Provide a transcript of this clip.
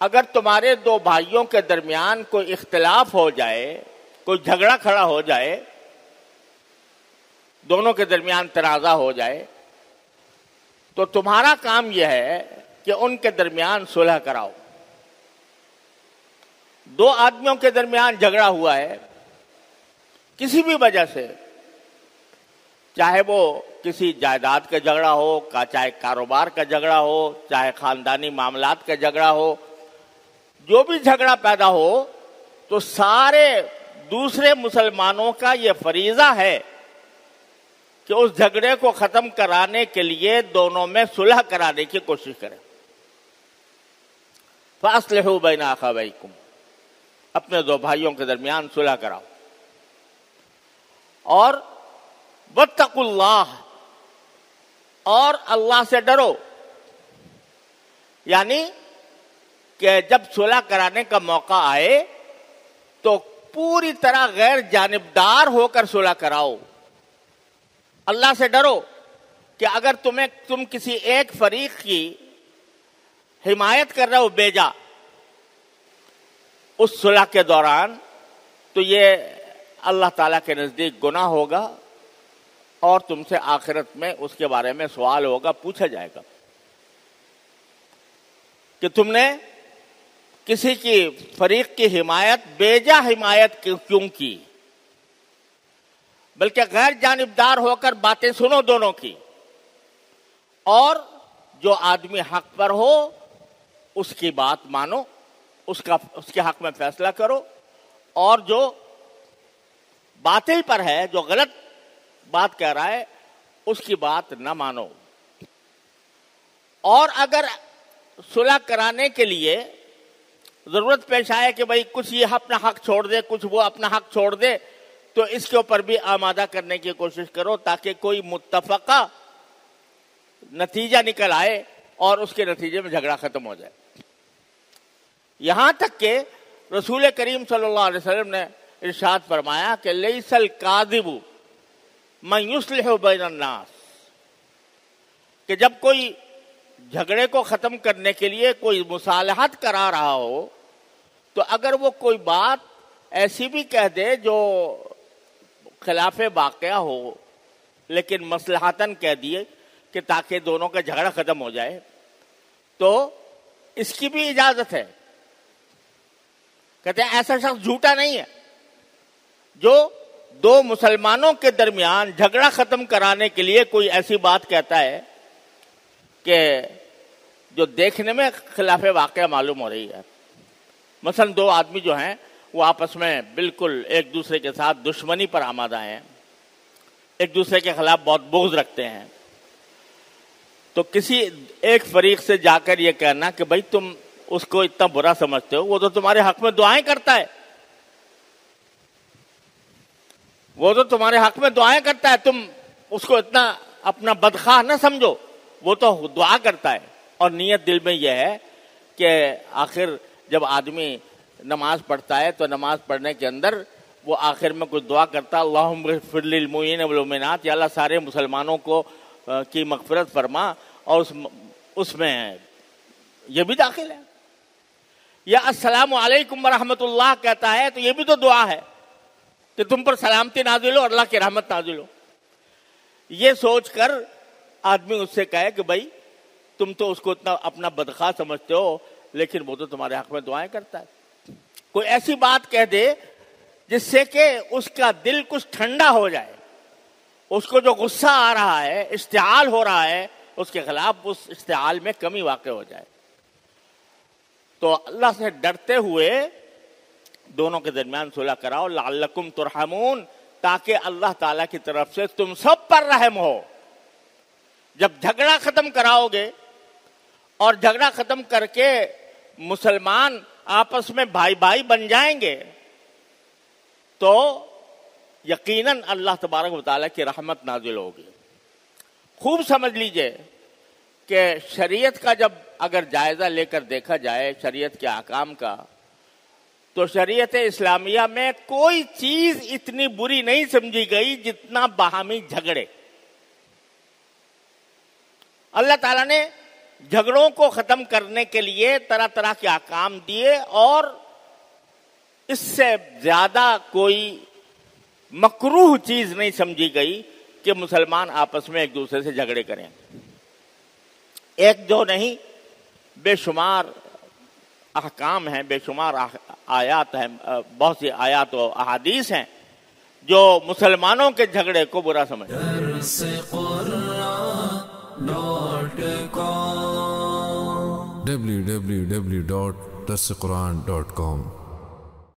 اگر تمہارے دو بھائیوں کے درمیان کوئی اختلاف ہو جائے، کوئی جھگڑا کھڑا ہو جائے، دونوں کے درمیان تنازع ہو جائے، تو تمہارا کام یہ ہے کہ ان کے درمیان صلح کراؤ۔ دو آدمیوں کے درمیان جھگڑا ہوا ہے کسی بھی وجہ سے، چاہے وہ کسی جائیداد کا جھگڑا ہو، چاہے کاروبار کا جھگڑا ہو، چاہے خاندانی معاملات کا جھگڑا ہو، جو بھی جھگڑا پیدا ہو، تو سارے دوسرے مسلمانوں کا یہ فریضہ ہے کہ اس جھگڑے کو ختم کرانے کے لیے دونوں میں صلح کرانے کی کوشش کریں۔ فَأَصْلِحُوا بَيْنَ أَخَوَيْكُمْ، اپنے دو بھائیوں کے درمیان صلح کراؤ۔ اور وَاتَّقُوا اللَّهَ، اور اللہ سے ڈرو، یعنی کہ جب صلح کرانے کا موقع آئے تو پوری طرح غیر جانبدار ہو کر صلح کراؤ۔ اللہ سے ڈرو کہ اگر تم کسی ایک فریق کی حمایت کر رہے ہو بیجا اس صلح کے دوران، تو یہ اللہ تعالیٰ کے نزدیک گناہ ہوگا اور تم سے آخرت میں اس کے بارے میں سوال ہوگا، پوچھا جائے گا کہ تم نے کسی کی فریق کی حمایت بیجا حمایت کیوں کی، بلکہ غیر جانبدار ہو کر باتیں سنو دونوں کی، اور جو آدمی حق پر ہو اس کی بات مانو، اس کے حق میں فیصلہ کرو، اور جو باطل پر ہے، جو غلط بات کہہ رہا ہے، اس کی بات نہ مانو۔ اور اگر صلح کرانے کے لیے ضرورت پیش آئے کہ بھئی کچھ یہ اپنا حق چھوڑ دے، کچھ وہ اپنا حق چھوڑ دے، تو اس کے اوپر بھی آمادہ کرنے کی کوشش کرو تاکہ کوئی متفقہ نتیجہ نکل آئے اور اس کے نتیجے میں جھگڑا ختم ہو جائے۔ یہاں تک کہ رسول کریم صلی اللہ علیہ وسلم نے ارشاد فرمایا کہ لیس الکاذب من یصلح بین الناس، کہ جب کوئی جھگڑے کو ختم کرنے کے لیے کوئی مصالحت کرا رہا ہو تو اگر وہ کوئی بات ایسی بھی کہہ دے جو خلاف واقعہ ہو، لیکن مصلحتاً کہہ دیے کہ تاکہ دونوں کا جھگڑا ختم ہو جائے، تو اس کی بھی اجازت ہے۔ کہتے ہیں ایسا شخص جھوٹا نہیں ہے جو دو مسلمانوں کے درمیان جھگڑا ختم کرانے کے لیے کوئی ایسی بات کہتا ہے کہ جو دیکھنے میں خلاف واقعہ معلوم ہو رہی ہے۔ مثلا دو آدمی جو ہیں وہ آپس میں بالکل ایک دوسرے کے ساتھ دشمنی پر آمادہ ہیں، ایک دوسرے کے خلاف بہت بغض رکھتے ہیں، تو کسی ایک فریق سے جا کر یہ کہنا کہ بھائی تم اس کو اتنا برا سمجھتے ہو، وہ تو تمہارے حق میں دعائیں کرتا ہے، وہ تو تمہارے حق میں دعائیں کرتا ہے، تم اس کو اتنا اپنا بدخواہ نہ سمجھو، وہ تو دعا کرتا ہے۔ اور نیت دل میں یہ ہے کہ آخر جب آدمی نماز پڑھتا ہے تو نماز پڑھنے کے اندر وہ آخر میں کچھ دعا کرتا ہے، اللہم اغفر للمؤمنین والمؤمنات، یا اللہ سارے مسلمانوں کو کی مغفرت فرما، اور اس میں یہ بھی داخل ہے۔ یا السلام علیکم ورحمۃ اللہ کہتا ہے تو یہ بھی تو دعا ہے کہ تم پر سلامتی نازل ہو اور اللہ کی رحمت نازل ہو۔ یہ سوچ کر آدمی اس سے کہے کہ بھائی تم تو اس کو اتنا اپنا بدخواہ سمجھتے ہو، لیکن وہ تو تمہارے حق میں دعائیں کرتا ہے۔ کوئی ایسی بات کہہ دے جس سے کہ اس کا دل کچھ ٹھنڈا ہو جائے، اس کو جو غصہ آ رہا ہے، اشتعال ہو رہا ہے اس کے خلاف، اس اشتعال میں کمی واقع ہو جائے۔ تو اللہ سے ڈرتے ہوئے دونوں کے درمیان صلح کراؤ، لعلکم ترحمون، تاکہ اللہ تعالیٰ کی طرف سے تم سب پر رحم ہو۔ جب جھگڑا ختم کراؤ گے اور جھگڑا ختم کر کے مسلمان آپس میں بھائی بھائی بن جائیں گے تو یقیناً اللہ تبارک و تعالیٰ کی رحمت نازل ہوگی۔ خوب سمجھ لیجئے کہ شریعت کا جب اگر جائزہ لے کر دیکھا جائے، شریعت کے احکام کا، تو شریعت اسلامیہ میں کوئی چیز اتنی بری نہیں سمجھی گئی جتنا باہمی جھگڑے۔ اللہ تعالیٰ نے جھگڑوں کو ختم کرنے کے لیے طرح طرح کے احکام دیے، اور اس سے زیادہ کوئی مکروہ چیز نہیں سمجھی گئی کہ مسلمان آپس میں ایک دوسرے سے جھگڑے کریں۔ ایک جو نہیں، بے شمار احکام ہیں، بے شمار آیات ہیں، بہت سی آیات و احادیث ہیں جو مسلمانوں کے جھگڑے کو برا سمجھتے ہیں۔ www.darsequran.com